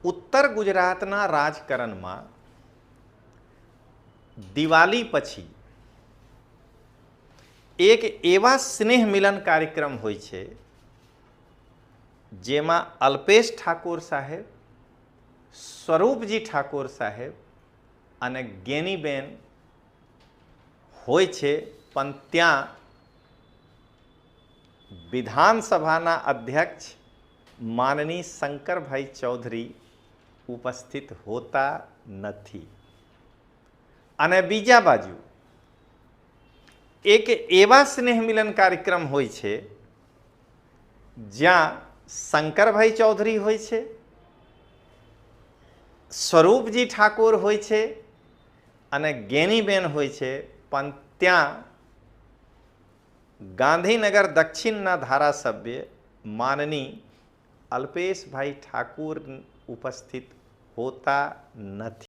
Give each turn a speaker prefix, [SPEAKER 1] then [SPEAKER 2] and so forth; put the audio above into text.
[SPEAKER 1] ઉત્તર ગુજરાતના રાજકારણમાં દિવાળી પછી એક એવા સ્નેહ મિલન કાર્યક્રમ હોય છે જેમાં અલ્પેશ ઠાકોર સાહેબ, સ્વરૂપજી ઠાકોર સાહેબ અને ગેનીબેન હોય છે, પણ ત્યાં વિધાનસભાના અધ્યક્ષ માનની શંકરભાઈ ચૌધરી ઉપસ્થિત હોતા નથી. અને બીજા બાજુ એક એવા સ્નેહ મિલન કાર્યક્રમ હોય છે જ્યાં શંકરભાઈ ચૌધરી હોય છે, સ્વરૂપજી ઠાકોર હોય છે અને ગેનીબેન હોય છે, પણ ત્યાં ગાંધીનગર દક્ષિણના ધારાસભ્ય માનની અલ્પેશભાઈ ઠાકોર ઉપસ્થિત હોતા નથી.